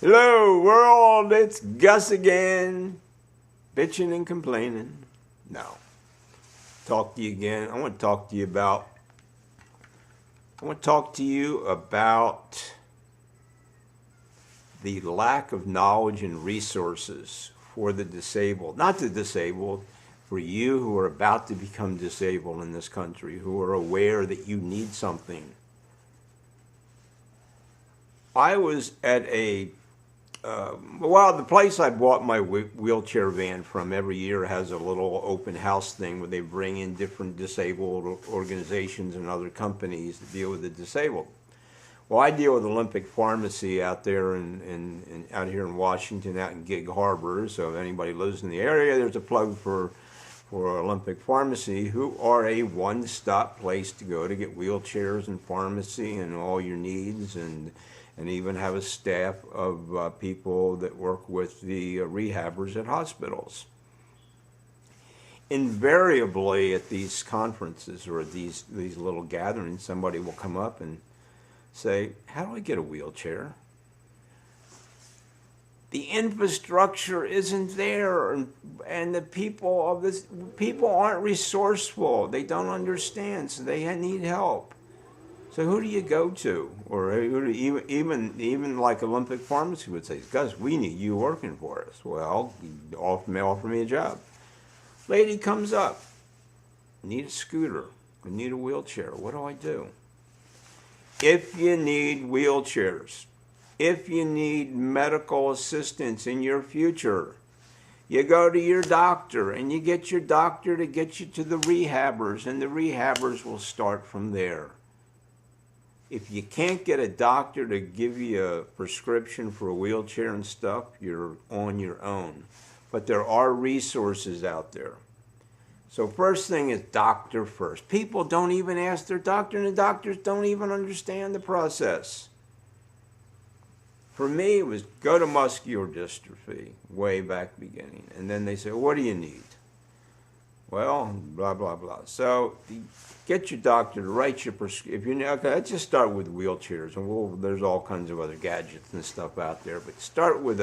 Hello world, it's Gus again, bitching and complaining. No, talk to you again. I want to talk to you about the lack of knowledge and resources for the disabled, not the disabled, for you who are about to become disabled in this country, who are aware that you need something. I was at the place I bought my wheelchair van from every year has a little open house thing where they bring in different disabled organizations and other companies to deal with the disabled. Well, I deal with Olympic Pharmacy out there out here in Washington, out in Gig Harbor. So if anybody lives in the area, there's a plug for Olympic Pharmacy, who are a one-stop place to go to get wheelchairs and pharmacy and all your needs, and even have a staff of people that work with the rehabbers at hospitals. Invariably at these conferences or at these little gatherings, somebody will come up and say, how do I get a wheelchair? The infrastructure isn't there, and the people aren't resourceful. They don't understand, so they need help. So who do you go to? Or even like Olympic Pharmacy would say, Gus, we need you working for us. Well, offer me a job. Lady comes up, I need a scooter, I need a wheelchair. What do I do? If you need wheelchairs, if you need medical assistance in your future, you go to your doctor and you get your doctor to get you to the rehabbers, and the rehabbers will start from there. If you can't get a doctor to give you a prescription for a wheelchair and stuff, you're on your own. But there are resources out there. So first thing is doctor first. People don't even ask their doctor, and the doctors don't even understand the process. For me, it was go to muscular dystrophy, way back beginning. And then they say, what do you need? Well, blah, blah, blah. So get your doctor to write your prescription. Okay, let's just start with wheelchairs. And there's all kinds of other gadgets and stuff out there. But start with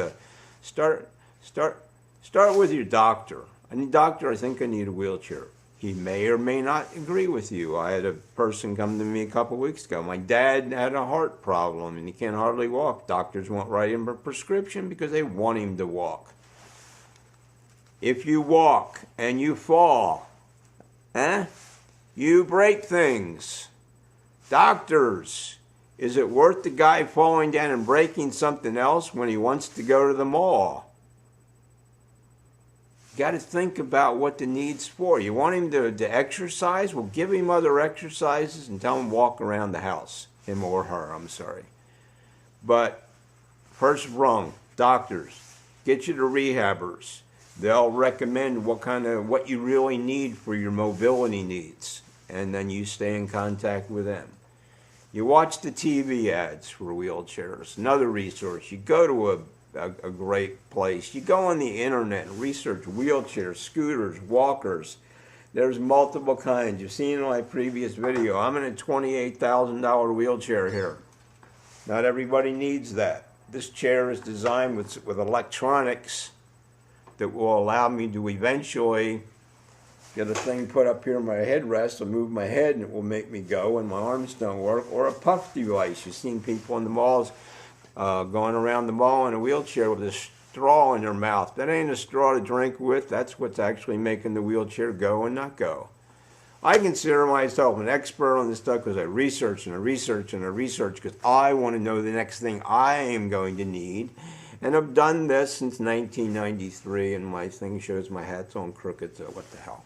your doctor. I need doctor, I think I need a wheelchair. He may or may not agree with you. I had a person come to me a couple weeks ago. My dad had a heart problem and he can't hardly walk. Doctors won't write him a prescription because they want him to walk. If you walk and you fall, you break things. Doctors, is it worth the guy falling down and breaking something else when he wants to go to the mall? You got to think about what the need's for. You want him to exercise? Well, give him other exercises and tell him walk around the house. Him or her, I'm sorry. But first rung, doctors, get you to rehabbers. They'll recommend what you really need for your mobility needs, and then you stay in contact with them. You watch the TV ads for wheelchairs, another resource. You go to a great place. You go on the internet and research wheelchairs, scooters, walkers. There's multiple kinds. You've seen in my previous video, I'm in a $28,000 wheelchair here. Not everybody needs that. This chair is designed with electronics that will allow me to eventually get a thing put up here in my headrest. I'll move my head and it will make me go when my arms don't work. Or a puff device. You've seen people in the malls going around the mall in a wheelchair with a straw in their mouth. That ain't a straw to drink with. That's what's actually making the wheelchair go and not go. I consider myself an expert on this stuff because I research and I research and I research because I want to know the next thing I am going to need. And I've done this since 1993, and my thing shows my hat's on crooked, so what the hell.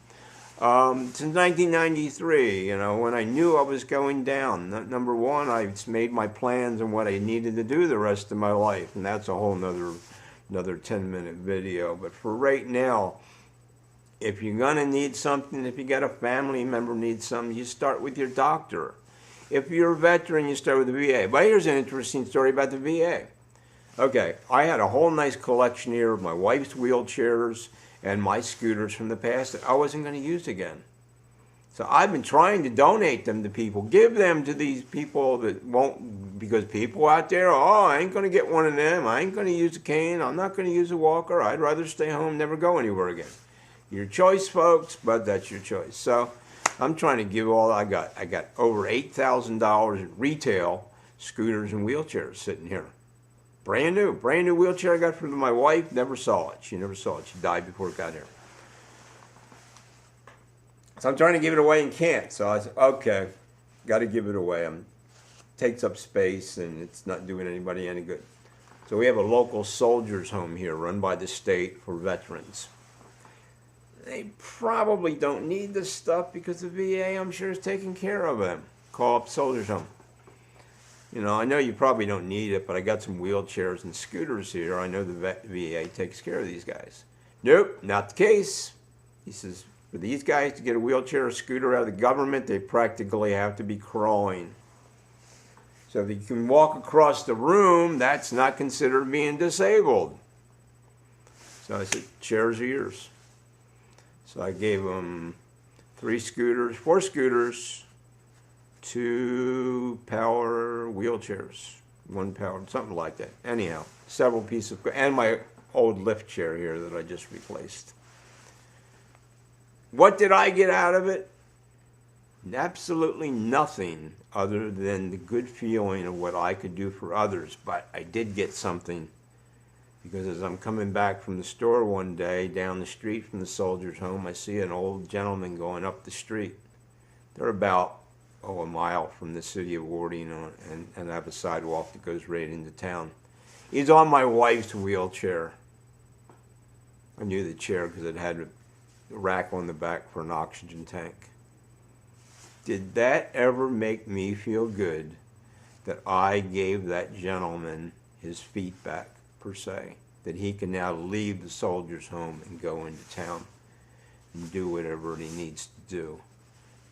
Since 1993, when I knew I was going down, number one, I made my plans on what I needed to do the rest of my life, and that's a whole another 10-minute video. But for right now, if you're going to need something, if you got a family member needs something, you start with your doctor. If you're a veteran, you start with the VA. But here's an interesting story about the VA. Okay, I had a whole nice collection here of my wife's wheelchairs and my scooters from the past that I wasn't going to use again. So I've been trying to donate them to people, give them to these people that won't, because people out there, oh, I ain't going to get one of them. I ain't going to use a cane. I'm not going to use a walker. I'd rather stay home, never go anywhere again. Your choice, folks, but that's your choice. So I'm trying to give all I got. I got over $8,000 in retail scooters and wheelchairs sitting here. Brand new wheelchair I got from my wife. Never saw it. She never saw it. She died before it got here. So I'm trying to give it away and can't. So I said, okay, got to give it away. It takes up space and it's not doing anybody any good. So we have a local soldiers home here run by the state for veterans. They probably don't need this stuff because the VA, I'm sure, is taking care of them. Call up soldiers home. You know, I know you probably don't need it, but I got some wheelchairs and scooters here. I know the VA takes care of these guys. Nope, not the case. He says, for these guys to get a wheelchair or scooter out of the government, they practically have to be crawling. So if you can walk across the room, that's not considered being disabled. So I said, chairs are yours. So I gave them 4 scooters, 2 power wheelchairs, 1 power, something like that. Anyhow, several pieces of, and my old lift chair here that I just replaced. What did I get out of it? Absolutely nothing other than the good feeling of what I could do for others. But I did get something, because as I'm coming back from the store one day down the street from the soldiers' home, I see an old gentleman going up the street. They're about, a mile from the city of Warding, and I have a sidewalk that goes right into town. He's on my wife's wheelchair. I knew the chair because it had a rack on the back for an oxygen tank. Did that ever make me feel good that I gave that gentleman his feet back, per se? That he can now leave the soldiers' home and go into town and do whatever he needs to do.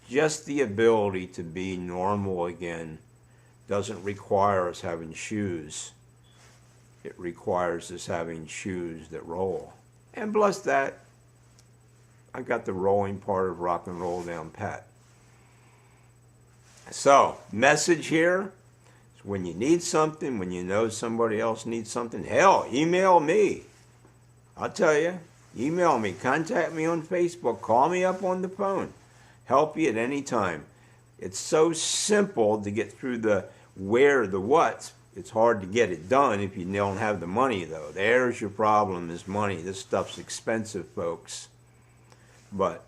Just the ability to be normal again doesn't require us having shoes. It requires us having shoes that roll. And plus that, I got the rolling part of rock and roll down pat. So, message here is when you need something, when you know somebody else needs something, hell, email me. I'll tell you, email me, contact me on Facebook, call me up on the phone. Help you at any time. It's so simple to get through the where, the what's. It's hard to get it done if you don't have the money, though. There's your problem, is money. This stuff's expensive, folks. But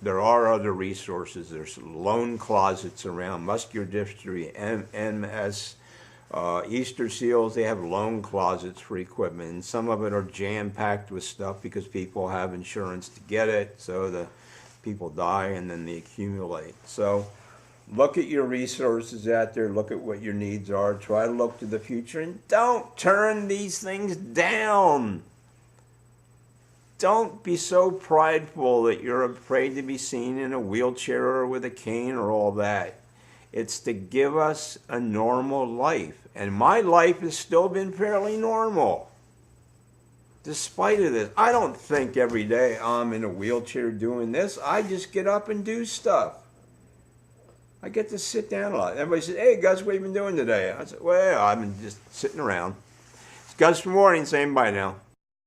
there are other resources. There's loan closets around. Muscular dystrophy, MS, Easter seals, they have loan closets for equipment. And some of it are jam-packed with stuff because people have insurance to get it. So the people die and then they accumulate. So look at your resources out there. Look at what your needs are. Try to look to the future. And don't turn these things down. Don't be so prideful that you're afraid to be seen in a wheelchair or with a cane or all that. It's to give us a normal life. And my life has still been fairly normal. Despite of this, I don't think every day I'm in a wheelchair doing this. I just get up and do stuff. I get to sit down a lot. Everybody says, hey, Gus, what have you been doing today? I said, well, I've been just sitting around. It's Gus from Warning saying bye now.